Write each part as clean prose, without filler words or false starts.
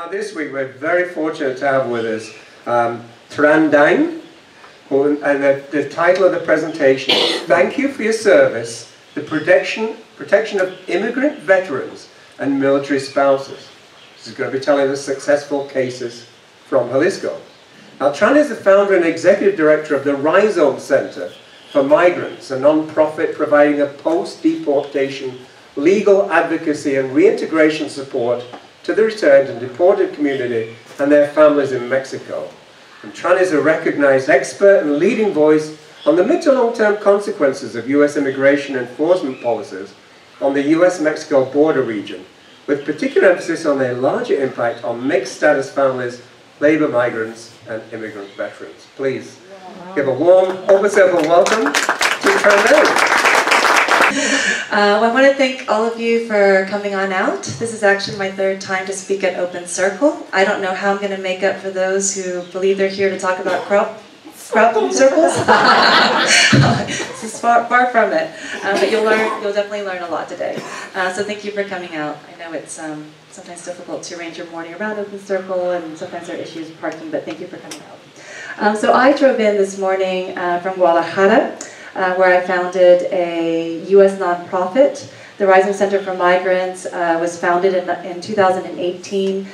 Now this week we're very fortunate to have with us Tran Dang, and the title of the presentation is "Thank You for Your Service, the Protection of Immigrant Veterans and Military Spouses." This is going to be telling us successful cases from Jalisco. Now Tran is the founder and executive director of the Rhizome Center for Migrants, a non-profit providing a post-deportation legal advocacy and reintegration support to the returned and deported community and their families in Mexico. And Tran is a recognized expert and leading voice on the mid to long-term consequences of U.S. immigration enforcement policies on the U.S.-Mexico border region, with particular emphasis on their larger impact on mixed-status families, labor migrants, and immigrant veterans. Please give a warm, open circle welcome to Tran Dang. Well, I want to thank all of you for coming on out. This is actually my third time to speak at Open Circle. I don't know how I'm going to make up for those who believe they're here to talk about crop circles. This is far from it. But you'll definitely learn a lot today. So thank you for coming out. I know it's sometimes difficult to arrange your morning around Open Circle, and sometimes there are issues with parking, but thank you for coming out. So I drove in this morning from Guadalajara, where I founded a U.S. nonprofit. The Rhizome Center for Migrants was founded in 2018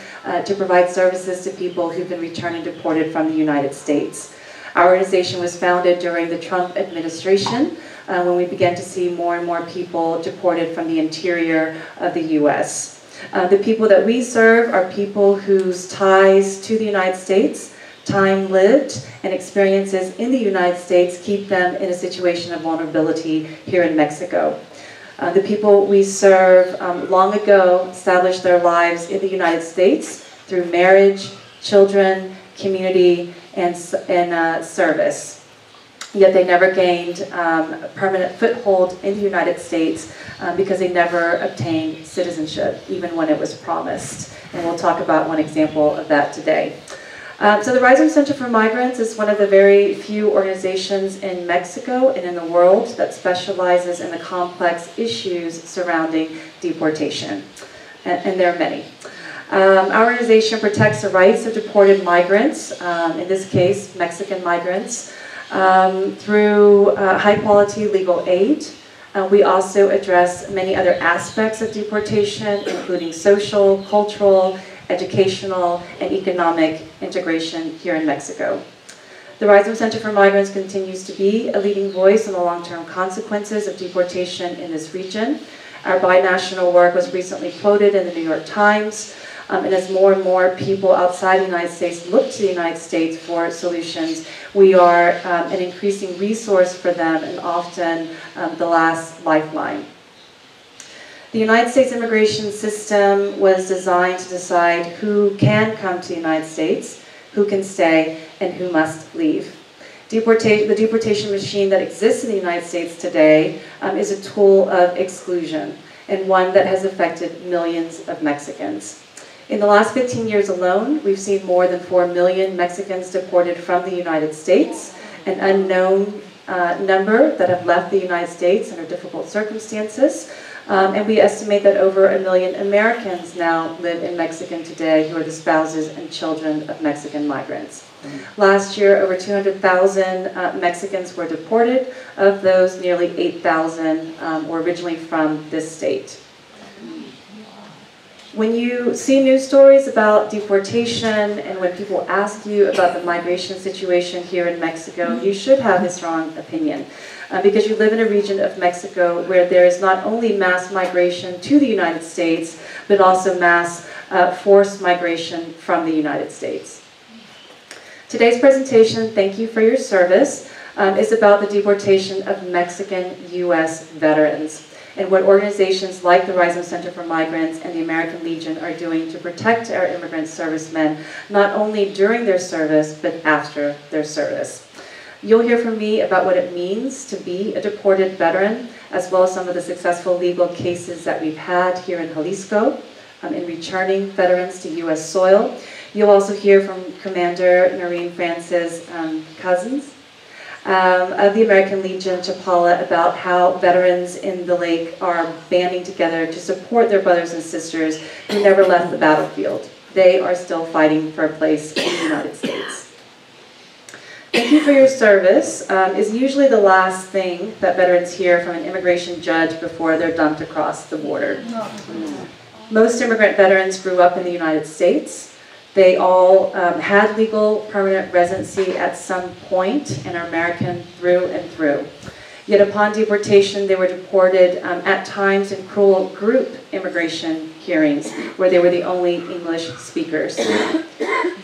to provide services to people who've been returned and deported from the United States. Our organization was founded during the Trump administration when we began to see more and more people deported from the interior of the U.S. The people that we serve are people whose ties to the United States, time lived, and experiences in the United States keep them in a situation of vulnerability here in Mexico. The people we serve long ago established their lives in the United States through marriage, children, community, and service. Yet they never gained a permanent foothold in the United States because they never obtained citizenship, even when it was promised. And we'll talk about one example of that today. So the Rhizome Center for Migrants is one of the very few organizations in Mexico and in the world that specializes in the complex issues surrounding deportation. And there are many. Our organization protects the rights of deported migrants, in this case Mexican migrants, through high-quality legal aid. We also address many other aspects of deportation, including social, cultural, educational, and economic integration here in Mexico. The Rhizome Center for Migrants continues to be a leading voice on the long-term consequences of deportation in this region. Our binational work was recently quoted in the New York Times, and as more and more people outside the United States look to the United States for solutions, we are an increasing resource for them and often the last lifeline. The United States immigration system was designed to decide who can come to the United States, who can stay, and who must leave. The deportation machine that exists in the United States today is a tool of exclusion, and one that has affected millions of Mexicans. In the last 15 years alone, we've seen more than 4 million Mexicans deported from the United States, an unknown number that have left the United States under difficult circumstances. And we estimate that over 1 million Americans now live in Mexico today who are the spouses and children of Mexican migrants. Last year, over 200,000 Mexicans were deported. Of those, nearly 8,000 were originally from this state. When you see news stories about deportation and when people ask you about the migration situation here in Mexico, you should have a strong opinion. Because you live in a region of Mexico where there is not only mass migration to the United States, but also mass forced migration from the United States. Today's presentation, Thank You for Your Service, is about the deportation of Mexican U.S. veterans and what organizations like the Rhizome Center for Migrants and the American Legion are doing to protect our immigrant servicemen, not only during their service, but after their service. You'll hear from me about what it means to be a deported veteran, as well as some of the successful legal cases that we've had here in Jalisco in returning veterans to U.S. soil. You'll also hear from Commander Noreen Francis Cousins of the American Legion, Chapala, about how veterans in the lake are banding together to support their brothers and sisters who never left the battlefield. they are still fighting for a place in the United States. Thank you for your service is usually the last thing that veterans hear from an immigration judge before they're dumped across the border. Most immigrant veterans grew up in the United States. They all had legal permanent residency at some point and are American through and through. Yet upon deportation, they were deported at times in cruel group immigration hearings where they were the only English speakers.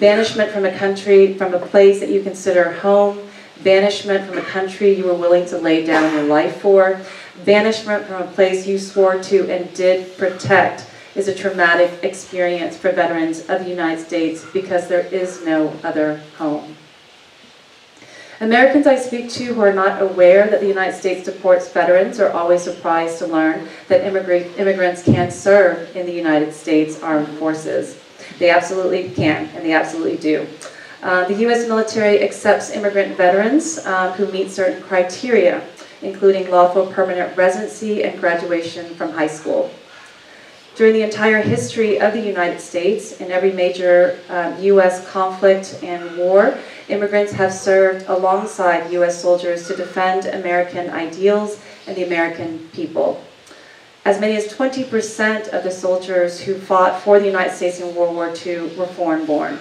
Banishment from a country, from a place that you consider home, banishment from a country you were willing to lay down your life for, banishment from a place you swore to and did protect is a traumatic experience for veterans of the United States because there is no other home. Americans I speak to who are not aware that the United States supports veterans are always surprised to learn that immigrants can serve in the United States Armed Forces. They absolutely can, and they absolutely do. The U.S. military accepts immigrant veterans who meet certain criteria, including lawful permanent residency and graduation from high school. During the entire history of the United States, in every major U.S. conflict and war, immigrants have served alongside U.S. soldiers to defend American ideals and the American people. As many as 20% of the soldiers who fought for the United States in World War II were foreign-born.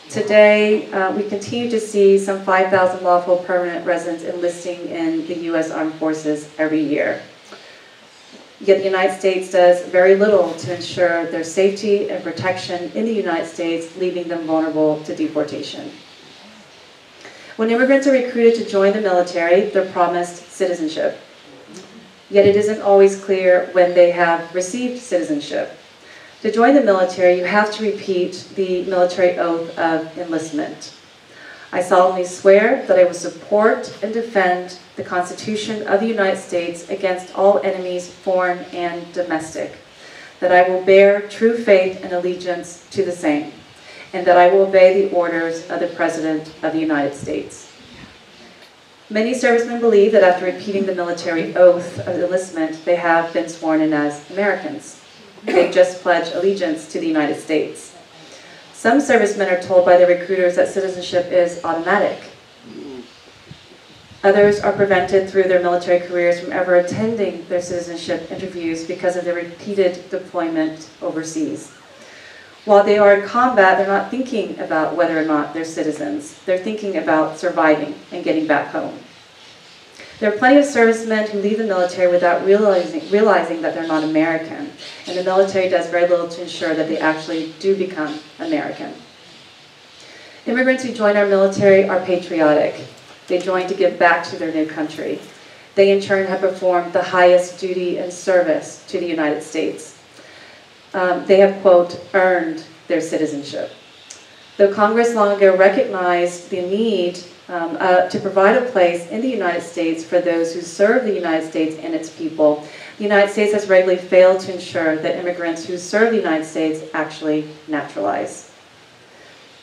Today, we continue to see some 5,000 lawful permanent residents enlisting in the U.S. Armed Forces every year. Yet the United States does very little to ensure their safety and protection in the United States, leaving them vulnerable to deportation. When immigrants are recruited to join the military, they're promised citizenship. Yet it isn't always clear when they have received citizenship. To join the military, you have to repeat the military oath of enlistment. I solemnly swear that I will support and defend the Constitution of the United States against all enemies, foreign and domestic, that I will bear true faith and allegiance to the same, and that I will obey the orders of the President of the United States. Many servicemen believe that after repeating the military oath of enlistment, they have been sworn in as Americans. They just pledged allegiance to the United States. Some servicemen are told by their recruiters that citizenship is automatic. Others are prevented through their military careers from ever attending their citizenship interviews because of their repeated deployment overseas. While they are in combat, they're not thinking about whether or not they're citizens. They're thinking about surviving and getting back home. There are plenty of servicemen who leave the military without realizing that they're not American, and the military does very little to ensure that they actually do become American. Immigrants who join our military are patriotic. They join to give back to their new country. They in turn have performed the highest duty and service to the United States. They have, quote, earned their citizenship. Though Congress long ago recognized the need to provide a place in the United States for those who serve the United States and its people, the United States has regularly failed to ensure that immigrants who serve the United States actually naturalize.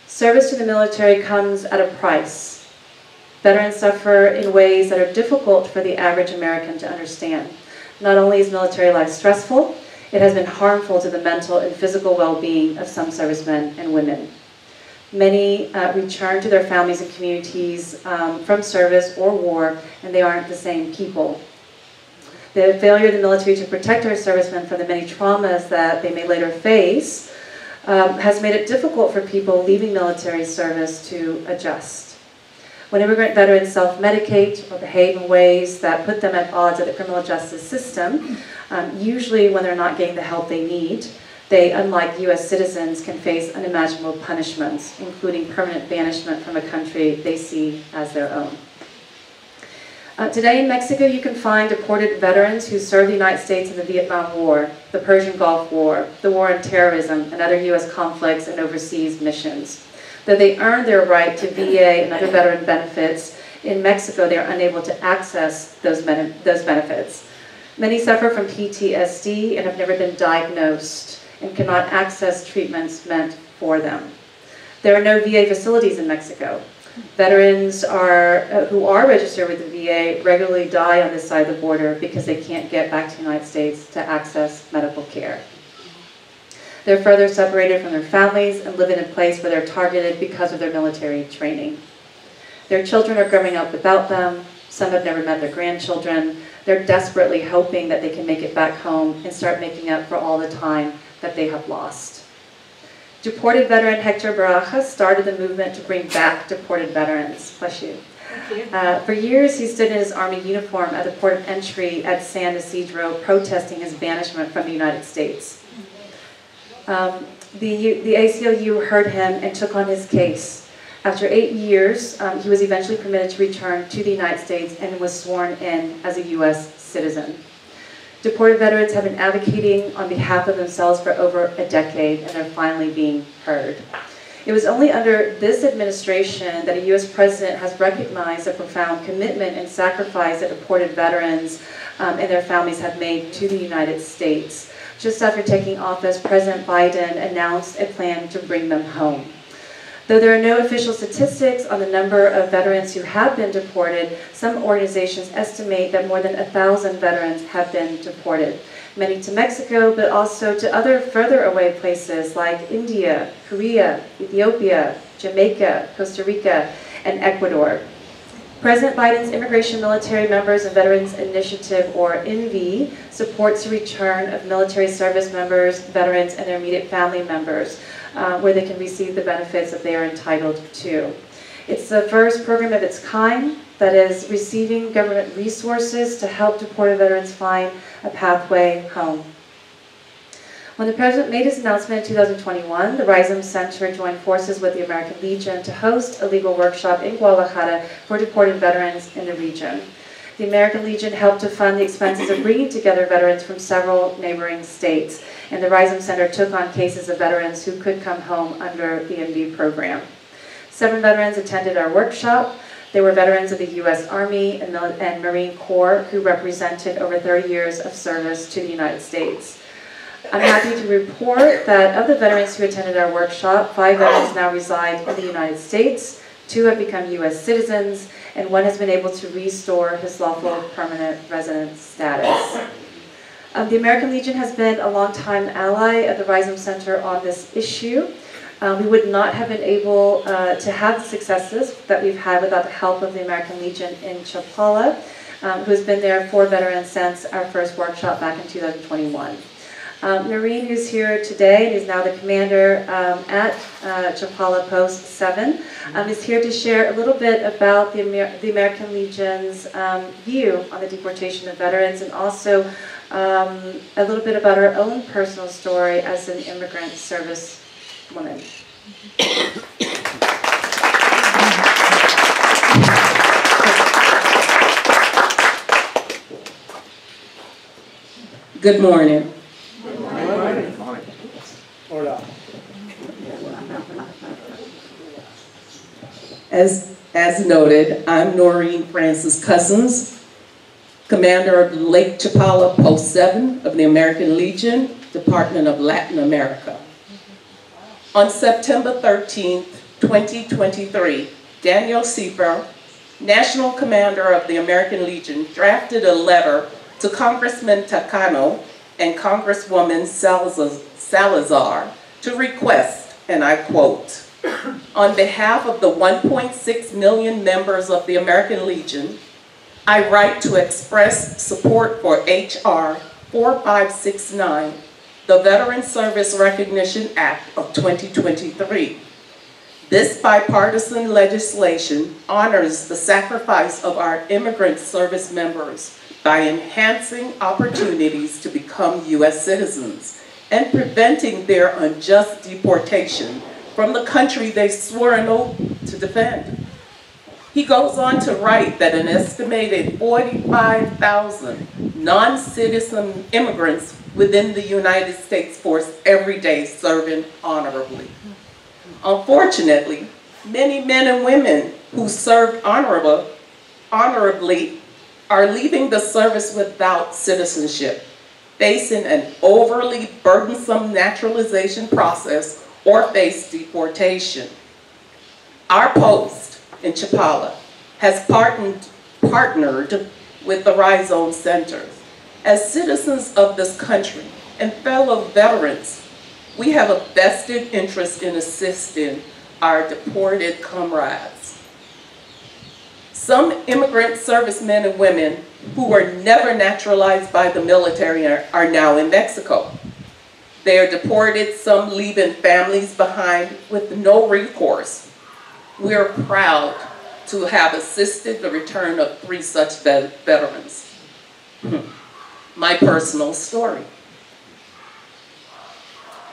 Service to the military comes at a price. Veterans suffer in ways that are difficult for the average American to understand. Not only is military life stressful, it has been harmful to the mental and physical well-being of some servicemen and women. Many return to their families and communities from service or war, and they aren't the same people. The failure of the military to protect our servicemen from the many traumas that they may later face has made it difficult for people leaving military service to adjust. When immigrant veterans self-medicate or behave in ways that put them at odds with the criminal justice system, usually when they're not getting the help they need, they, unlike U.S. citizens, can face unimaginable punishments, including permanent banishment from a country they see as their own. Today in Mexico, you can find deported veterans who served the United States in the Vietnam War, the Persian Gulf War, the war on terrorism, and other U.S. conflicts and overseas missions. Though they earned their right to VA and other veteran benefits, in Mexico they are unable to access those benefits. Many suffer from PTSD and have never been diagnosed and cannot access treatments meant for them. There are no VA facilities in Mexico. Veterans who are registered with the VA regularly die on this side of the border because they can't get back to the United States to access medical care. They're further separated from their families and live in a place where they're targeted because of their military training. Their children are growing up without them. Some have never met their grandchildren. They're desperately hoping that they can make it back home and start making up for all the time that they have lost. Deported veteran Hector Barajas started the movement to bring back deported veterans. Bless you. For years, he stood in his Army uniform at the port of entry at San Isidro, protesting his banishment from the United States. The ACLU heard him and took on his case. After 8 years, he was eventually permitted to return to the United States and was sworn in as a U.S. citizen. Deported veterans have been advocating on behalf of themselves for over a decade, and they're finally being heard. It was only under this administration that a U.S. president has recognized the profound commitment and sacrifice that deported veterans and their families have made to the United States. Just after taking office, President Biden announced a plan to bring them home. Though there are no official statistics on the number of veterans who have been deported, some organizations estimate that more than 1,000 veterans have been deported. Many to Mexico, but also to other further away places like India, Korea, Ethiopia, Jamaica, Costa Rica, and Ecuador. President Biden's Immigration Military Members and Veterans Initiative, or INVI, supports the return of military service members, veterans, and their immediate family members, where they can receive the benefits that they are entitled to. It's the first program of its kind that is receiving government resources to help deported veterans find a pathway home. When the President made his announcement in 2021, the Rhizome Center joined forces with the American Legion to host a legal workshop in Guadalajara for deported veterans in the region. The American Legion helped to fund the expenses of bringing together veterans from several neighboring states, and the Rhizome Center took on cases of veterans who could come home under the MD program. 7 veterans attended our workshop. They were veterans of the U.S. Army and Marine Corps who represented over 30 years of service to the United States. I'm happy to report that of the veterans who attended our workshop, 5 veterans now reside in the United States, 2 have become U.S. citizens, and 1 has been able to restore his lawful permanent residence status. The American Legion has been a longtime ally of the Rhizome Center on this issue. We would not have been able to have the successes that we've had without the help of the American Legion in Chapala, who has been there for veterans since our first workshop back in 2021. Noreen, who's here today and is now the commander at Chapala Post 7, is here to share a little bit about the American Legion's view on the deportation of veterans, and also a little bit about her own personal story as an immigrant service woman. Good morning. As noted, I'm Noreen Francis Cousins, Commander of Lake Chapala Post 7 of the American Legion, Department of Latin America. On September 13, 2023, Daniel Sieper, National Commander of the American Legion, drafted a letter to Congressman Takano and Congresswoman Salazar to request, and I quote, "On behalf of the 1.6 million members of the American Legion, I write to express support for H.R. 4569, the Veteran Service Recognition Act of 2023. This bipartisan legislation honors the sacrifice of our immigrant service members by enhancing opportunities to become U.S. citizens and preventing their unjust deportation from the country they swore an oath to defend." He goes on to write that an estimated 45,000 non-citizen immigrants within the United States force every day serving honorably. Unfortunately, many men and women who served honorably are leaving the service without citizenship, facing an overly burdensome naturalization process or face deportation. Our post in Chapala has partnered with the Rhizome Center. As citizens of this country and fellow veterans, we have a vested interest in assisting our deported comrades. Some immigrant servicemen and women who were never naturalized by the military are now in Mexico. They are deported, some leaving families behind with no recourse. We are proud to have assisted the return of 3 such veterans. My personal story.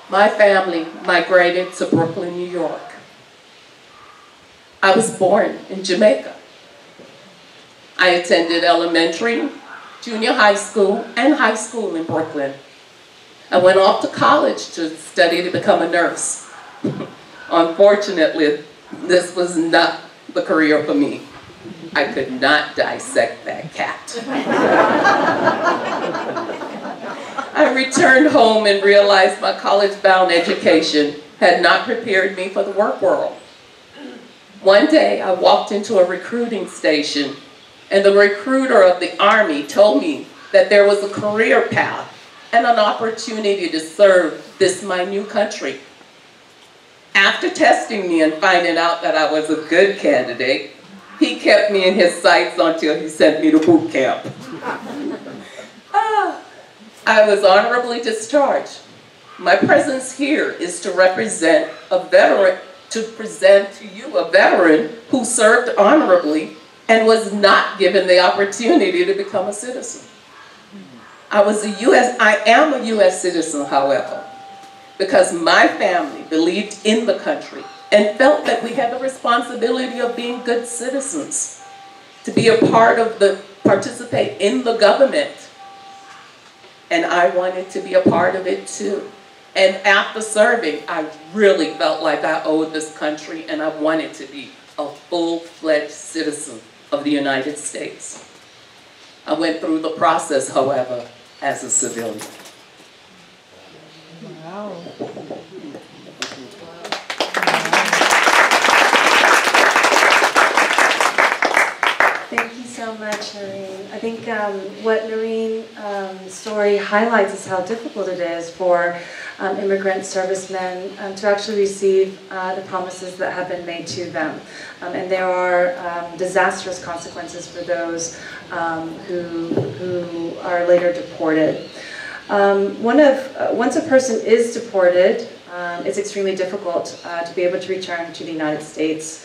My family migrated to Brooklyn, New York. I was born in Jamaica. I attended elementary, junior high school, and high school in Brooklyn. I went off to college to study to become a nurse. Unfortunately, this was not the career for me. I could not dissect that cat. I returned home and realized my college-bound education had not prepared me for the work world. One day, I walked into a recruiting station, and the recruiter of the Army told me that there was a career path and an opportunity to serve this my new country. After testing me and finding out that I was a good candidate, he kept me in his sights until he sent me to boot camp. I was honorably discharged. My presence here is to represent a veteran, to present to you a veteran who served honorably and was not given the opportunity to become a citizen. I am a U.S. citizen, however, because my family believed in the country and felt that we had the responsibility of being good citizens, to be a part of participate in the government. And I wanted to be a part of it too. And after serving, I really felt like I owed this country and I wanted to be a full-fledged citizen of the United States. I went through the process, however, as a civilian. Wow. Thank you so much, Noreen. I think what Noreen's story highlights is how difficult it is for immigrant servicemen to actually receive the promises that have been made to them. And there are disastrous consequences for those who are later deported. Once a person is deported, it's extremely difficult to be able to return to the United States.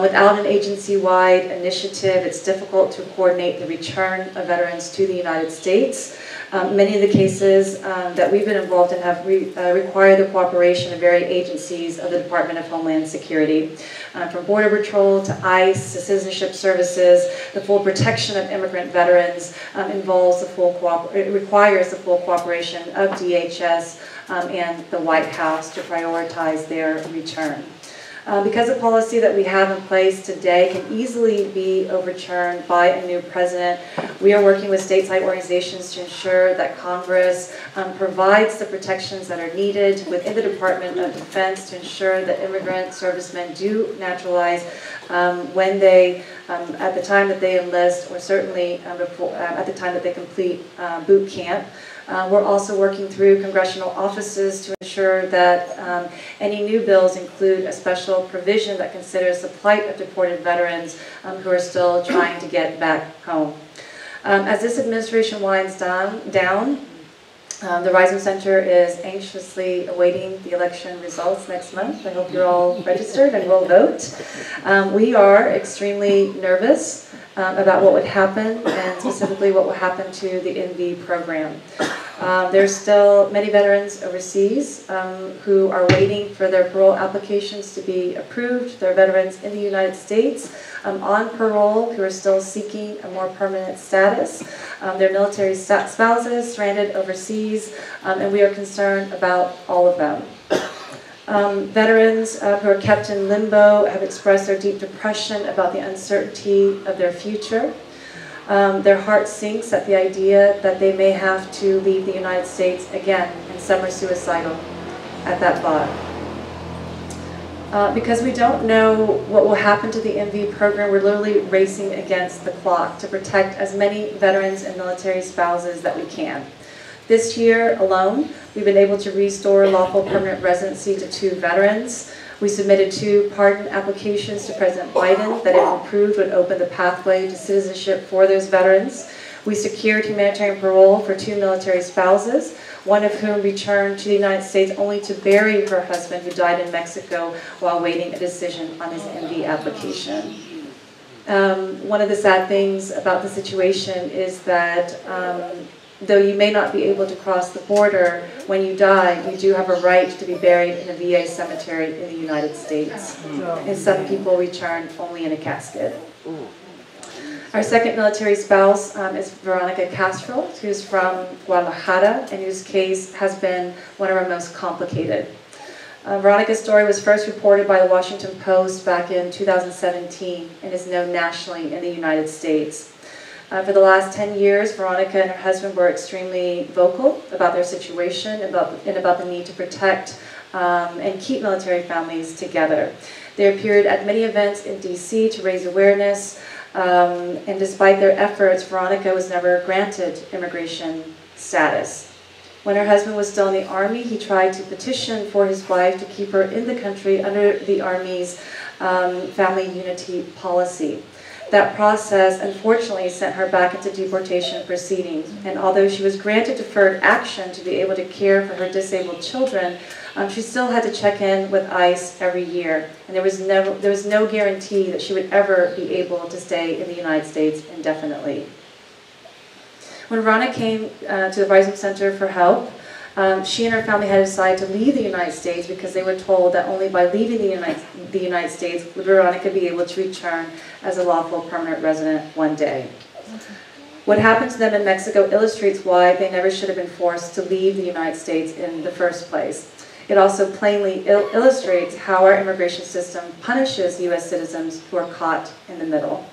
Without an agency-wide initiative, it's difficult to coordinate the return of veterans to the United States. Many of the cases that we've been involved in have required the cooperation of various agencies of the Department of Homeland Security. From Border Patrol to ICE to Citizenship Services, the full protection of immigrant veterans requires the full cooperation of DHS and the White House to prioritize their return. Because the policy that we have in place today can easily be overturned by a new president, we are working with stateside organizations to ensure that Congress provides the protections that are needed within the Department of Defense to ensure that immigrant servicemen do naturalize when they, at the time that they enlist, or certainly at the time that they complete boot camp. We're also working through congressional offices to ensure that any new bills include a special provision that considers the plight of deported veterans who are still trying to get back home. As this administration winds down, the Rising Center is anxiously awaiting the election results next month. I hope you're all registered and will vote. We are extremely nervous about what would happen, and specifically what will happen to the NV program. There's still many veterans overseas who are waiting for their parole applications to be approved. There are veterans in the United States on parole who are still seeking a more permanent status. Their military spouses stranded overseas, and we are concerned about all of them. Veterans who are kept in limbo have expressed their deep depression about the uncertainty of their future. Their heart sinks at the idea that they may have to leave the United States again, and some are suicidal at that thought. Because we don't know what will happen to the MV program, we're literally racing against the clock to protect as many veterans and military spouses that we can. This year alone, we've been able to restore lawful permanent residency to 2 veterans. We submitted 2 pardon applications to President Biden that, if approved, would open the pathway to citizenship for those veterans. We secured humanitarian parole for 2 military spouses, one of whom returned to the United States only to bury her husband, who died in Mexico while waiting a decision on his MV application. One of the sad things about the situation is that though you may not be able to cross the border, when you die, you do have a right to be buried in a VA cemetery in the United States. And some people return only in a casket. Our second military spouse is Veronica Castro, who's from Guadalajara, and whose case has been one of our most complicated. Veronica's story was first reported by the Washington Post back in 2017 and is known nationally in the United States. For the last 10 years, Veronica and her husband were extremely vocal about their situation and about the need to protect and keep military families together. They appeared at many events in DC to raise awareness, and despite their efforts, Veronica was never granted immigration status. When her husband was still in the Army, he tried to petition for his wife to keep her in the country under the Army's family unity policy. That process, unfortunately, sent her back into deportation proceedings. And although she was granted deferred action to be able to care for her disabled children, she still had to check in with ICE every year. And there was no guarantee that she would ever be able to stay in the United States indefinitely. When Veronica came to the Rising Center for help, she and her family had decided to leave the United States because they were told that only by leaving the United States would Veronica be able to return as a lawful permanent resident one day. What happened to them in Mexico illustrates why they never should have been forced to leave the United States in the first place. It also plainly illustrates how our immigration system punishes U.S. citizens who are caught in the middle.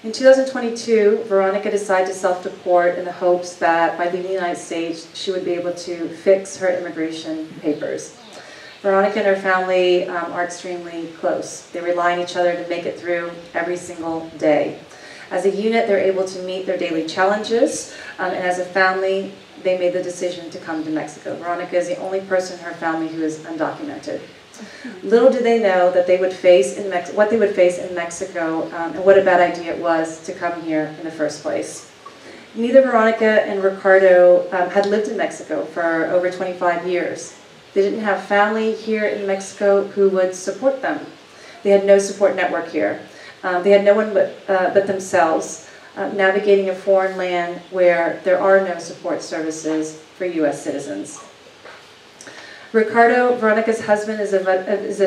In 2022, Veronica decided to self-deport in the hopes that by leaving the United States, she would be able to fix her immigration papers. Veronica and her family are extremely close. They rely on each other to make it through every single day. As a unit, they're able to meet their daily challenges, and as a family, they made the decision to come to Mexico. Veronica is the only person in her family who is undocumented. Little did they know that they would face what they would face in Mexico, and what a bad idea it was to come here in the first place. Neither Veronica and Ricardo had lived in Mexico for over 25 years. They didn't have family here in Mexico who would support them. They had no support network here. They had no one but themselves, navigating a foreign land where there are no support services for U.S. citizens. Ricardo, Veronica's husband, is a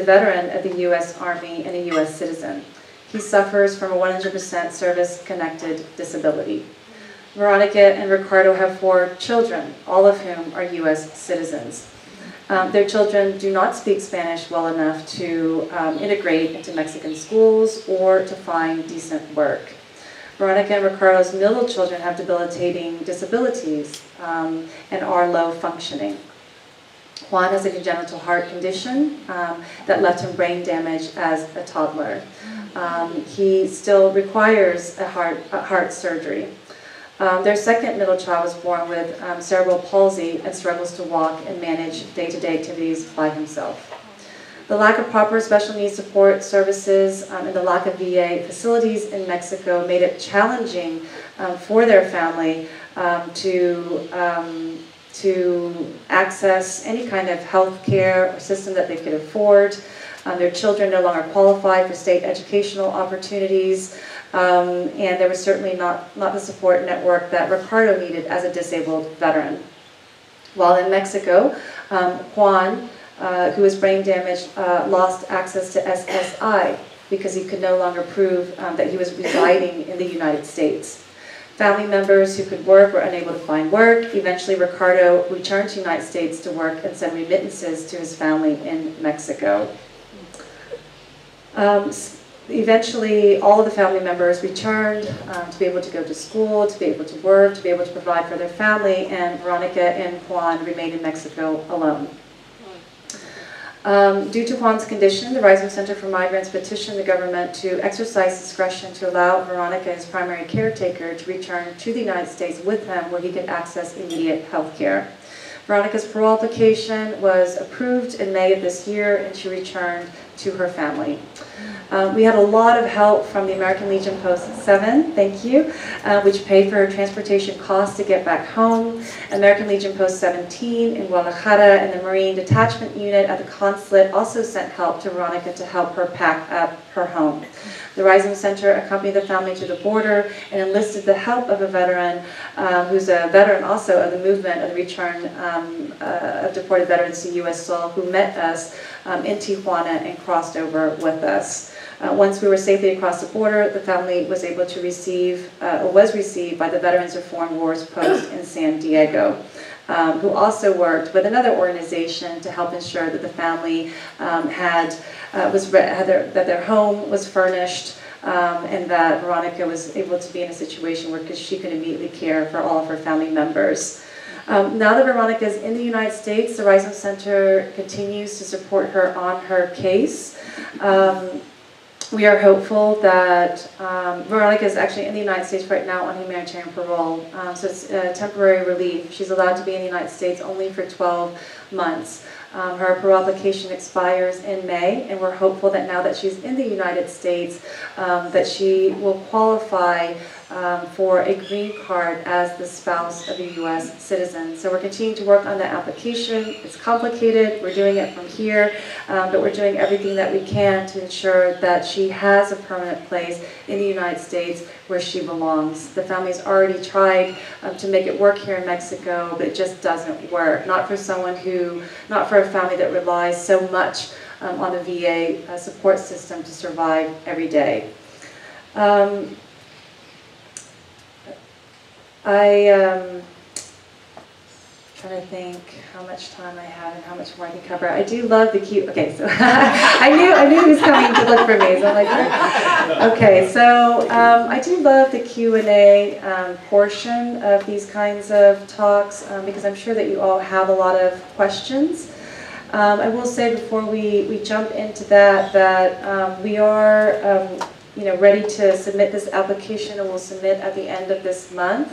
veteran of the U.S. Army and a U.S. citizen. He suffers from a 100% service-connected disability. Veronica and Ricardo have 4 children, all of whom are U.S. citizens. Their children do not speak Spanish well enough to integrate into Mexican schools or to find decent work. Veronica and Ricardo's middle children have debilitating disabilities and are low functioning. Juan has a congenital heart condition that left him brain damage as a toddler. He still requires a heart surgery. Their second middle child was born with cerebral palsy and struggles to walk and manage day-to-day activities by himself. The lack of proper special needs support services and the lack of VA facilities in Mexico made it challenging for their family to access any kind of health care or system that they could afford. Their children no longer qualified for state educational opportunities, and there was certainly not the support network that Ricardo needed as a disabled veteran. While in Mexico, Juan, who was brain damaged, lost access to SSI because he could no longer prove that he was residing in the United States. Family members who could work were unable to find work. Eventually, Ricardo returned to the United States to work and send remittances to his family in Mexico. Eventually, all of the family members returned to be able to go to school, to be able to work, to be able to provide for their family, and Veronica and Juan remained in Mexico alone. Due to Juan's condition, the Rising Center for Migrants petitioned the government to exercise discretion to allow Veronica, his primary caretaker, to return to the United States with him where he could access immediate health care. Veronica's parole application was approved in May of this year, and she returned to her family. We had a lot of help from the American Legion Post 7, thank you, which paid for her transportation costs to get back home. American Legion Post 17 in Guadalajara and the Marine Detachment Unit at the consulate also sent help to Veronica to help her pack up her home. The Rising Center accompanied the family to the border and enlisted the help of a veteran, who's a veteran also of the movement of the return of deported veterans to U.S. soil, who met us in Tijuana and crossed over with us. Once we were safely across the border, the family was able to receive, was received by the Veterans of Foreign Wars Post in San Diego, who also worked with another organization to help ensure that the family that their home was furnished, and that Veronica was able to be in a situation where she could immediately care for all of her family members. Now that Veronica is in the United States, the Rising Center continues to support her on her case. We are hopeful that Veronica is actually in the United States right now on humanitarian parole, so it's temporary relief. She's allowed to be in the United States only for 12 months. Her parole application expires in May, and we're hopeful that now that she's in the United States, that she will qualify for a green card as the spouse of a U.S. citizen. So we're continuing to work on that application. It's complicated. We're doing it from here, but we're doing everything that we can to ensure that she has a permanent place in the United States where she belongs. The family's already tried to make it work here in Mexico, but it just doesn't work. Not for a family that relies so much on the VA support system to survive every day. I'm trying to think how much time I have and how much more I can cover. I do love the Q. Okay, so I knew he was coming to look for me. So I'm like, okay. So I do love the Q&A portion of these kinds of talks because I'm sure that you all have a lot of questions. I will say before we jump into that we are ready to submit this application, and we'll submit at the end of this month.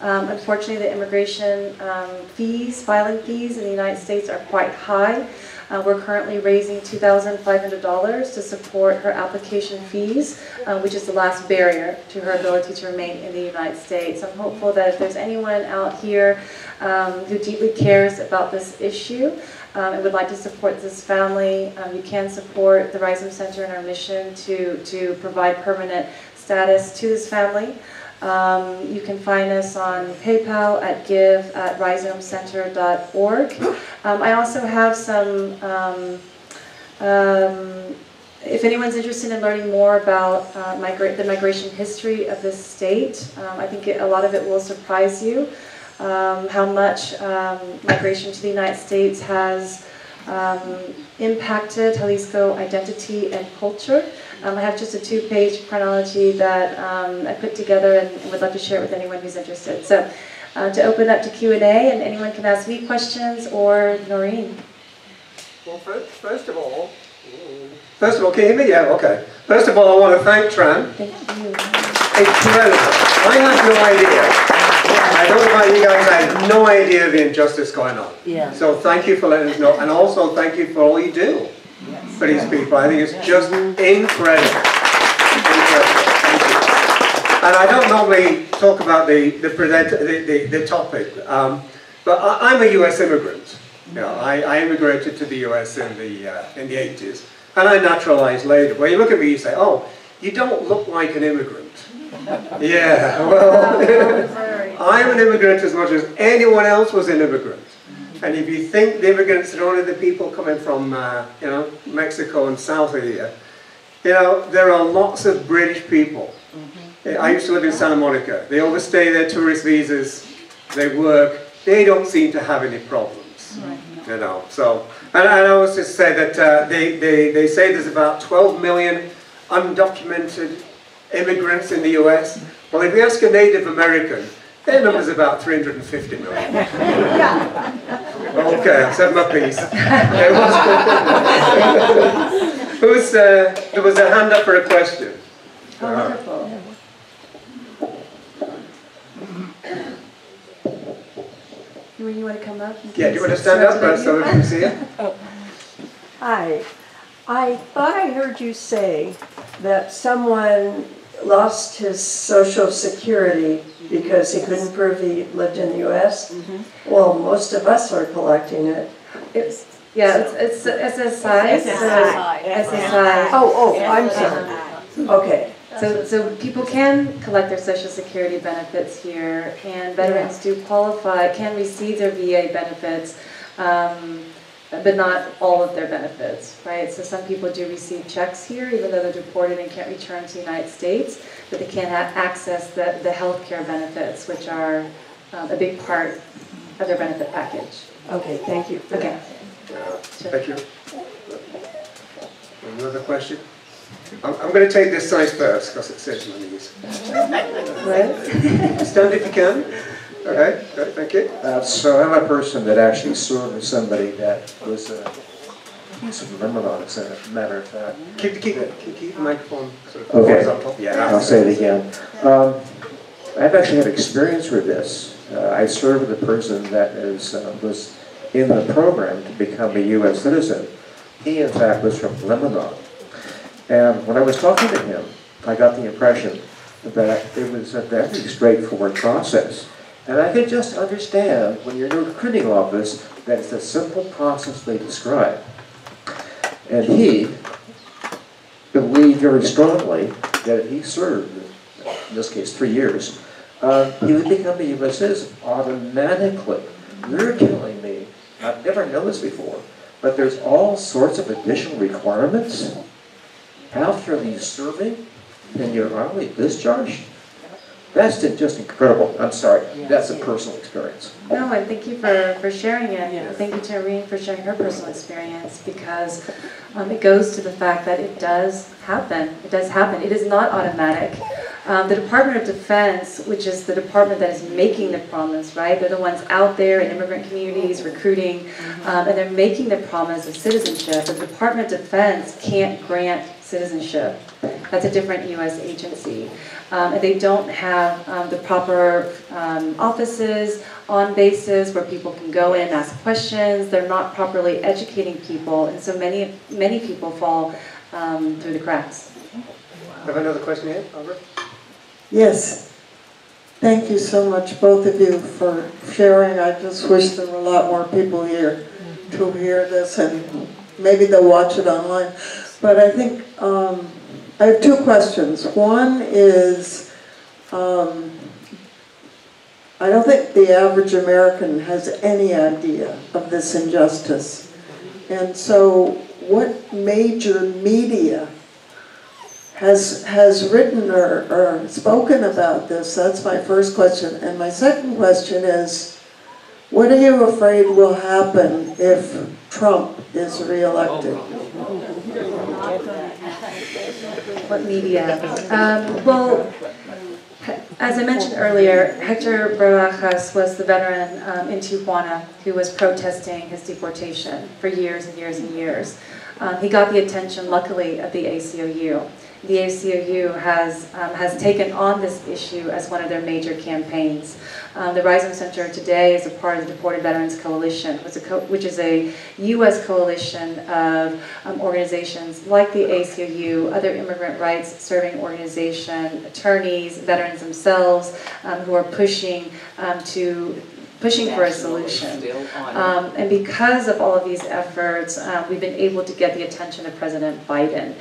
Unfortunately, the immigration filing fees in the United States are quite high. We're currently raising $2,500 to support her application fees, which is the last barrier to her ability to remain in the United States. I'm hopeful that if there's anyone out here who deeply cares about this issue and would like to support this family, you can support the Rising Center and our mission to provide permanent status to this family. You can find us on PayPal at give@risingcenter.org. I also have some, if anyone's interested in learning more about the migration history of this state, I think a lot of it will surprise you. How much migration to the United States has impacted Jalisco identity and culture. I have just a 2-page chronology that I put together and would love to share it with anyone who's interested. So to open up to Q&A, and anyone can ask me questions or Noreen. Well, first of all, can you hear me? Yeah, okay. First of all, I want to thank Tran. Thank you. Incredible. I had no idea. I don't know about you guys, I had no idea of the injustice going on. Yeah. So thank you for letting us know, and also thank you for all you do for these people. I think it's just incredible. Thank you. And I don't normally talk about the topic, but I'm a U.S. immigrant. You know, I immigrated to the U.S. in the 80s, and I naturalized later. When you look at me, you say, "Oh, you don't look like an immigrant." Yeah, well, I'm an immigrant as much as anyone else was an immigrant. And if you think the immigrants are only the people coming from, Mexico and south of here, there are lots of British people. I used to live in Santa Monica. They overstay their tourist visas, they work, they don't seem to have any problems. So, and I always just say that they say there's about 12 million undocumented immigrants in the US. Well, if we ask a Native American, Their number's about 350 million. Okay, I've said my piece. There was a hand up for a question. Oh, wonderful. You want to come up? Yeah, do you want to stand up so we can see it? Hi. I thought I heard you say that someone lost his Social Security because he couldn't prove he lived in the U.S. Well, most of us are collecting it. It's SSI. SSI. Oh, I'm sorry. Okay. So people can collect their Social Security benefits here, and veterans do qualify, can receive their VA benefits, but not all of their benefits, right? So some people do receive checks here, even though they're deported and can't return to the United States, but they can't access the health care benefits, which are a big part of their benefit package. Okay, thank you. Okay. Thank you. Another question? I'm going to take this side first because it saves my knees. Right? Stand if you can. Okay, great, thank you. So I'm a person that actually served with somebody that was he's from Lebanon, as a matter of fact. Keep the microphone sort of Okay. horizontal. Yeah, I'll say it again. I've actually had experience with this. I served with a person that was in the program to become a U.S. citizen. He, in fact, was from Lebanon. And when I was talking to him, I got the impression that it was a very straightforward process. And I could just understand when you're in a recruiting office that it's a simple process they describe. And he believed very strongly that if he served, in this case 3 years, he would become a U.S. citizen automatically. You're telling me, I've never known this before, but there's all sorts of additional requirements after the serving and you're only discharged? That's just incredible. I'm sorry, that's a personal experience. No, and thank you for sharing it. Yes. Thank you to Irene for sharing her personal experience, because it goes to the fact that it does happen. It does happen. It is not automatic. The Department of Defense, which is the department that is making the promise, right? They're the ones out there in immigrant communities recruiting, and they're making the promise of citizenship. The Department of Defense can't grant citizenship. That's a different U.S. agency. And they don't have the proper offices on bases where people can go in and ask questions. They're not properly educating people, and so many people fall through the cracks. Have another question here, Barbara? Yes. Thank you so much, both of you, for sharing. I just wish there were a lot more people here to hear this, and maybe they'll watch it online. But I think I have two questions. One is, I don't think the average American has any idea of this injustice. And so what major media has written or spoken about this? That's my first question. And my second question is, what are you afraid will happen if Trump is reelected? What media? Well, as I mentioned earlier, Hector Barajas was the veteran in Tijuana who was protesting his deportation for years and years and years. He got the attention, luckily, of the ACLU. The ACLU has taken on this issue as one of their major campaigns. The Rising Center today is a part of the Deported Veterans Coalition, which is a U.S. coalition of organizations like the ACLU, other immigrant rights serving organizations, attorneys, veterans themselves, who are pushing for a solution. And because of all of these efforts, we've been able to get the attention of President Biden.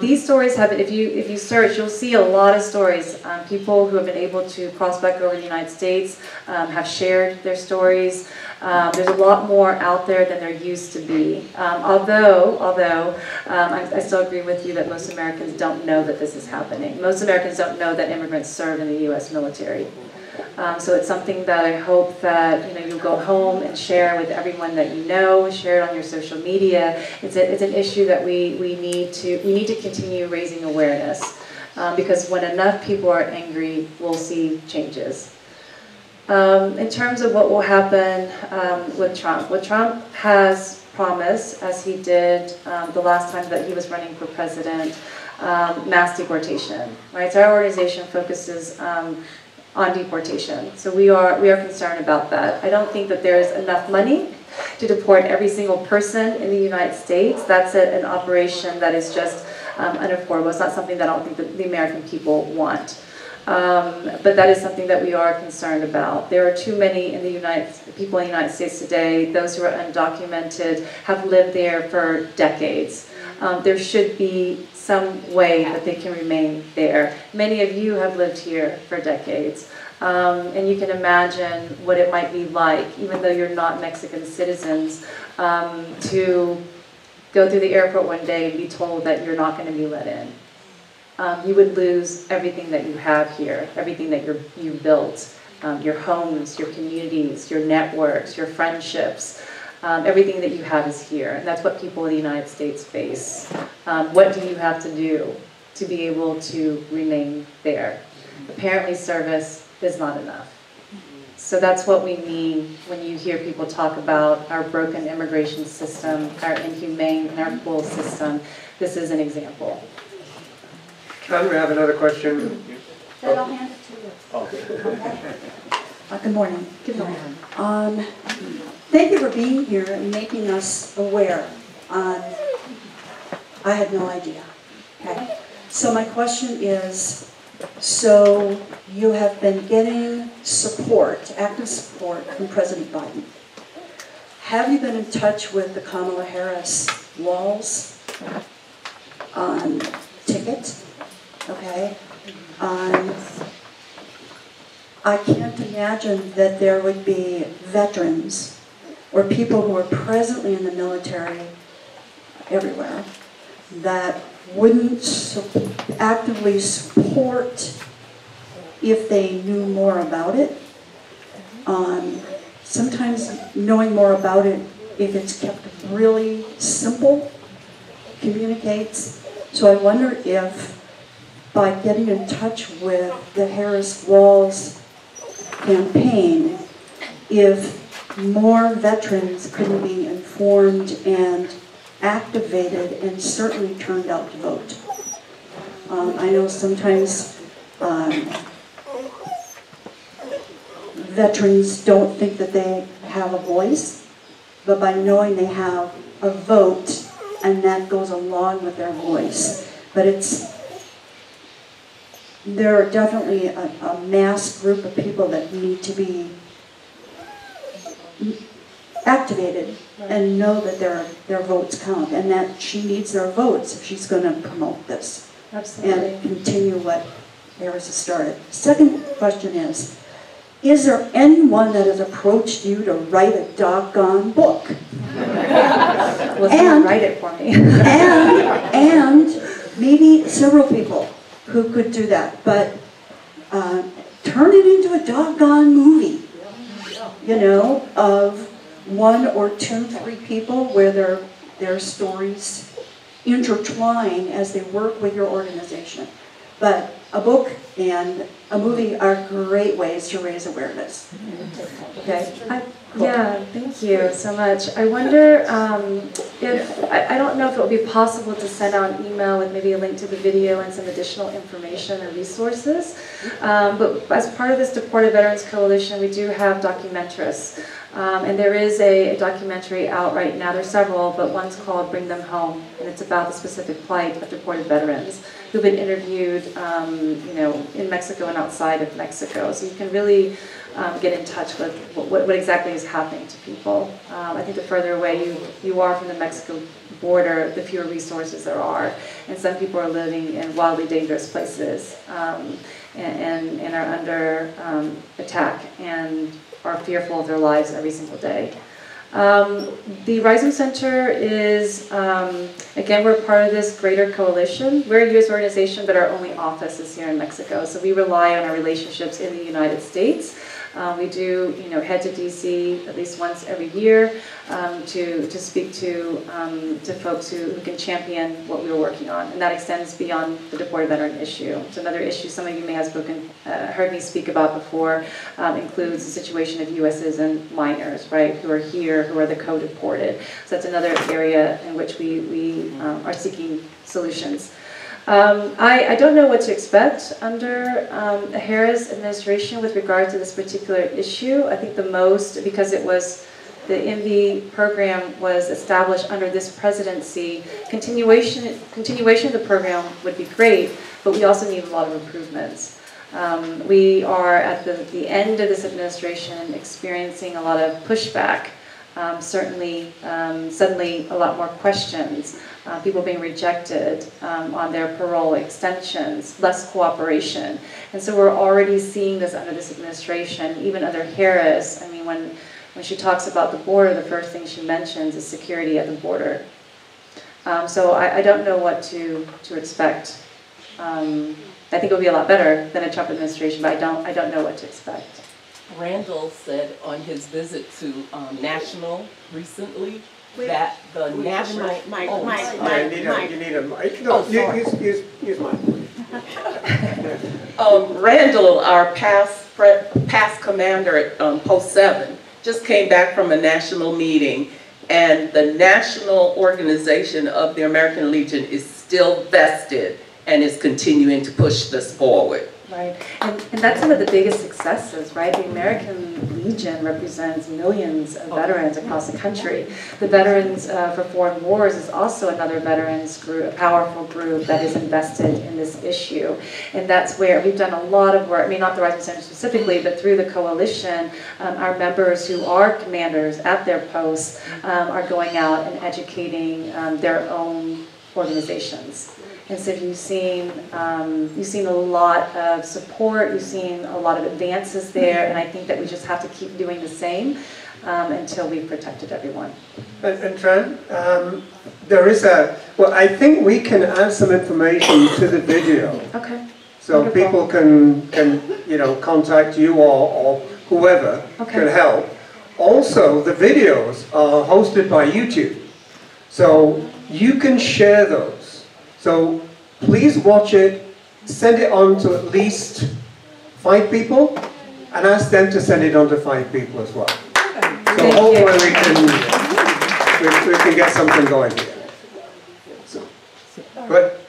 These stories have, if you search, you'll see a lot of stories. People who have been able to cross back over the United States have shared their stories. There's a lot more out there than there used to be. Although I still agree with you that most Americans don't know that this is happening. Most Americans don't know that immigrants serve in the U.S. military. So it's something that I hope that you'll go home and share with everyone that you know, share it on your social media. It's an issue that we need to continue raising awareness, because when enough people are angry, we'll see changes. In terms of what will happen with Trump, what Trump has promised, as he did the last time that he was running for president, mass deportation. Right, so our organization focuses on deportation. So we are concerned about that. I don't think that there is enough money to deport every single person in the United States. That's an operation that is just unaffordable. It's not something that I don't think that the American people want. But that is something that we are concerned about. There are too many people in the United States today, those who are undocumented, have lived there for decades. There should be some way that they can remain there. Many of you have lived here for decades. And you can imagine what it might be like, even though you're not Mexican citizens, to go through the airport one day and be told that you're not going to be let in. You would lose everything that you have here, everything that you've built, your homes, your communities, your networks, your friendships. Everything that you have is here, and that's what people in the United States face. What do you have to do to be able to remain there? Apparently service is not enough. So that's what we mean when you hear people talk about our broken immigration system, our inhumane and our cruel system. This is an example. Can we have another question? Then I'll hand it to you. Good morning. Good morning. Thank you for being here and making us aware. I had no idea. Okay. So my question is, so you have been getting support, active support from President Biden. Have you been in touch with the Kamala Harris walls on ticket? Okay. I can't imagine that there would be veterans or people who are presently in the military everywhere that wouldn't actively support if they knew more about it. Sometimes knowing more about it, if it's kept really simple, communicates. So I wonder if by getting in touch with the Harris Walls campaign, if more veterans could be informed and activated and certainly turned out to vote. I know sometimes veterans don't think that they have a voice, but by knowing they have a vote, and that goes along with their voice. But there are definitely a mass group of people that need to be activated and know that their votes count, and that she needs their votes if she's going to promote this. Absolutely. And continue what Harris has started. Second question is there anyone that has approached you to write a doggone book? Well, someone write it for me. and maybe several people who could do that, but turn it into a doggone movie, of one or two, three people where their stories intertwine as they work with your organization. But a book and a movie are great ways to raise awareness. Okay? Cool. Yeah, thank you so much. I wonder if, I don't know if it would be possible to send out an email with maybe a link to the video and some additional information or resources. But as part of this Deported Veterans Coalition, we do have documentarists. And there is a documentary out right now. There's several, but one's called Bring Them Home, and it's about the specific plight of deported veterans who've been interviewed, in Mexico and outside of Mexico. So you can really get in touch with what exactly is happening to people. I think the further away you are from the Mexico border, the fewer resources there are. And some people are living in wildly dangerous places and are under attack and are fearful of their lives every single day. The Rising Center is, again, we're part of this greater coalition. We're a U.S. organization, but our only office is here in Mexico. So we rely on our relationships in the United States We do, head to DC at least once every year to speak to folks who can champion what we were working on, and that extends beyond the deported veteran issue. So another issue some of you may have heard me speak about before includes the situation of U.S. citizen minors, right, who are here, who are the co-deported. So that's another area in which we are seeking solutions. I don't know what to expect under the Harris administration with regard to this particular issue. I think the most, because it was the MV program was established under this presidency, continuation of the program would be great, but we also need a lot of improvements. We are at the end of this administration experiencing a lot of pushback. Suddenly a lot more questions, people being rejected on their parole extensions, less cooperation. And so we're already seeing this under this administration, even under Harris. I mean, when she talks about the border, the first thing she mentions is security at the border. So I don't know what to expect. I think it'll be a lot better than a Trump administration, but I don't know what to expect. Randall said on his visit to National recently that the national... You need a mic. No, use mine. Randall, our past commander at Post 7, just came back from a national meeting, and the national organization of the American Legion is still vested and is continuing to push this forward. Right, and that's one of the biggest successes, right? The American Legion represents millions of veterans across the country. The Veterans for Foreign Wars is also another veterans group, a powerful group that is invested in this issue. And that's where we've done a lot of work, I mean, not the Rising Center specifically, but through the coalition, our members who are commanders at their posts are going out and educating their own organizations. And so you've seen a lot of support, you've seen a lot of advances there, and I think that we just have to keep doing the same until we've protected everyone. And Tran, there is well, I think we can add some information to the video. Okay. So Wonderful. people can contact you or whoever can help. Also, the videos are hosted by YouTube. So you can share those. So please watch it, send it on to at least 5 people, and ask them to send it on to 5 people as well. So hopefully we can get something going here. So, but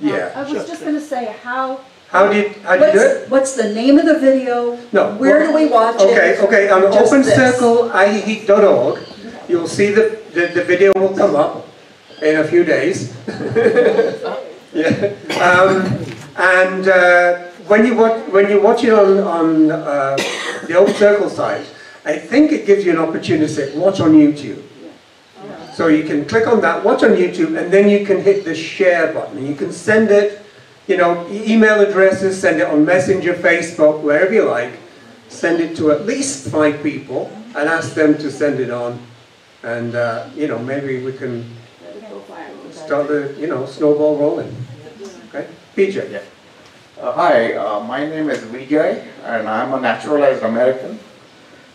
yeah. I was just going to say, how do you do it? What's the name of the video? No. Where do we watch it? Okay. On Just opencircleiheat.org, you'll see the video will come up in a few days. Yeah. And when you watch it on the Open Circle site, I think it gives you an opportunity to say, watch on YouTube. So you can click on that, watch on YouTube, and then you can hit the share button. You can send it, email addresses, send it on Messenger, Facebook, wherever you like. Send it to at least 5 people and ask them to send it on. And, maybe we can start the, snowball rolling. Okay? PJ. Yeah. Hi, my name is Vijay, and I'm a naturalized American.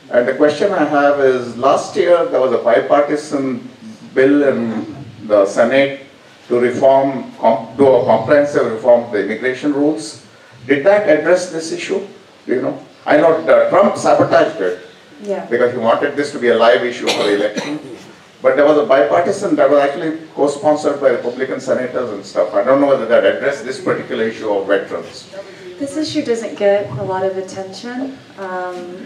And the question I have is, last year there was a bipartisan bill in the Senate to do a comprehensive reform of the immigration rules. Did that address this issue? Do you know? I know Trump sabotaged it because he wanted this to be a live issue for the election. But there was a bipartisan that was actually co-sponsored by Republican senators and stuff. I don't know whether that addressed this particular issue of veterans. This issue doesn't get a lot of attention.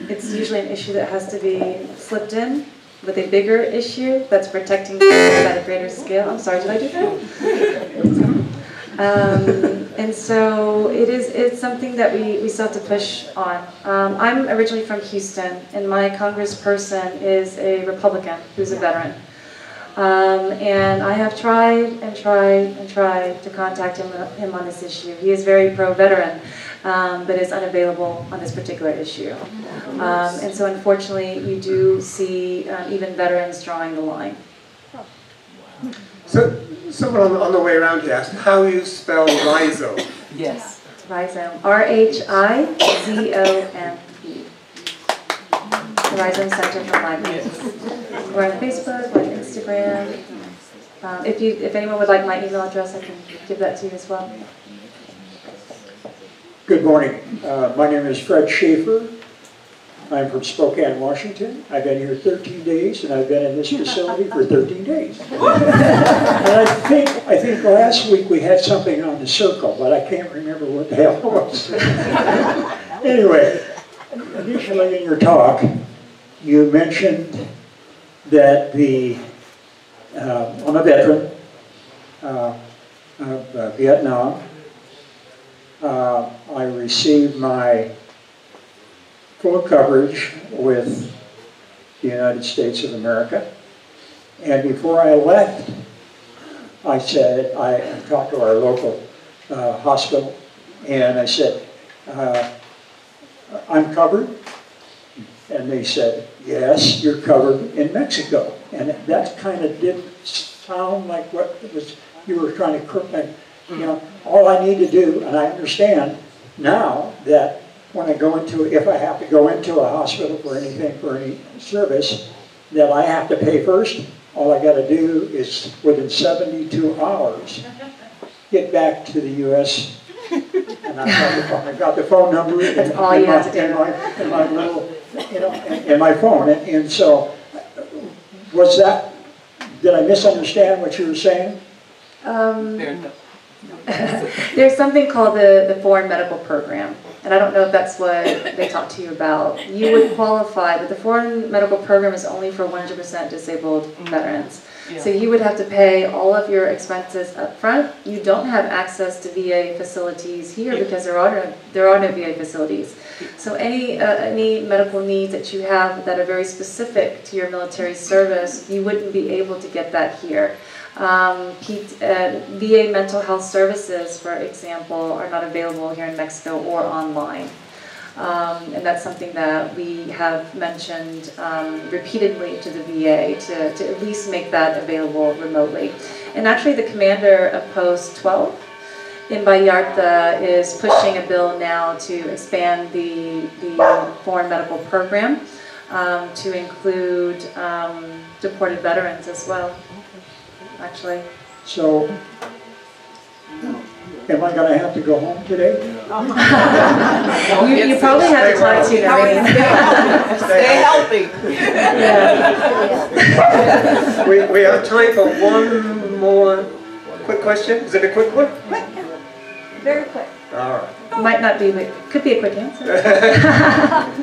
It's usually an issue that has to be slipped in with a bigger issue that's protecting people at a greater scale. I'm sorry, did I do that? And so it's something that we still have to push on. I'm originally from Houston, and my congressperson is a Republican who's a veteran. And I have tried to contact him on this issue. He is very pro-veteran, but is unavailable on this particular issue. And so unfortunately, you do see even veterans drawing the line. So, someone on the way around here asked how you spell rhizome. Yes. Rhizome. R-H-I-Z-O-M-E. Horizon Center for Migrants. We're on Facebook, we're on Instagram. If anyone would like my email address, I can give that to you as well. Good morning. My name is Fred Schaefer. I'm from Spokane, Washington. I've been here 13 days, and I've been in this facility for 13 days. And I think last week we had something on the circle, but I can't remember what the hell it was. Anyway, initially in your talk, you mentioned that I'm a veteran of Vietnam. I received my full coverage with the United States of America. And before I left, I talked to our local hospital, and I said, I'm covered? And they said, yes, you're covered in Mexico. And that kind of did sound like what it was you were trying to, you know, all I need to do, and I understand now that when I go into, if I have to go into a hospital for anything, for any service, that I have to pay first. All I got to do is, within 72 hours, get back to the U.S. And I've got the phone number in my little, you know, in my phone. And so, was that, did I misunderstand what you were saying? There's something called the Foreign Medical Program, and I don't know if that's what they talked to you about. You would qualify, but the Foreign Medical Program is only for 100% disabled veterans. Yeah. So you would have to pay all of your expenses up front. You don't have access to VA facilities here because there are no VA facilities. So any medical needs that you have that are very specific to your military service, you wouldn't be able to get that here. VA mental health services, for example, are not available here in Mexico or online. And that's something that we have mentioned repeatedly to the VA to at least make that available remotely. And actually the commander of Post 12 in Vallarta is pushing a bill now to expand the foreign medical program to include deported veterans as well. Actually. So, am I going to have to go home today? You probably have to talk to them. Stay healthy. Yeah. we have time for one more quick question. Is it a quick one? Quick. Very quick. All right. Might not be, but could be a quick answer.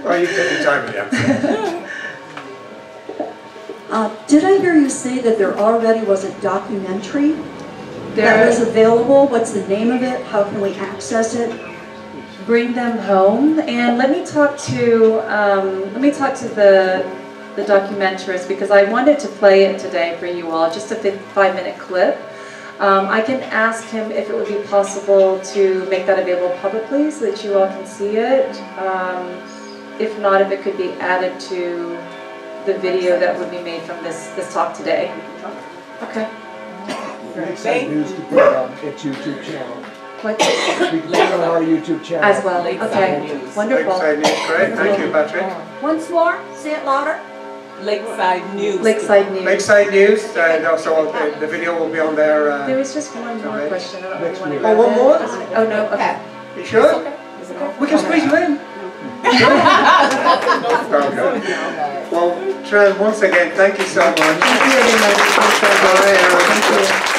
Well, you take your time with the answer. Did I hear you say that there already was a documentary that was available? What's the name of it? How can we access it? Bring Them Home. And let me talk to the documentarist, because I wanted to play it today for you all, just a 5-minute clip. I can ask him if it would be possible to make that available publicly so that you all can see it. If not, if it could be added to the video that would be made from this talk today. Okay. Thank you. News to put on its YouTube channel. What? We can put it on our YouTube channel. As well. Okay. Wonderful. Lakeside News, great. Thank you, Patrick. Once more, say it louder. Lakeside News. Lakeside News. Lakeside News. So the video will be on there. There was just one more question. I don't know if you want to Oh, one more? Oh no. Okay. You sure? We can squeeze you in. Okay. Well, Tran, once again, thank you so much. Thank you very much. Thank you.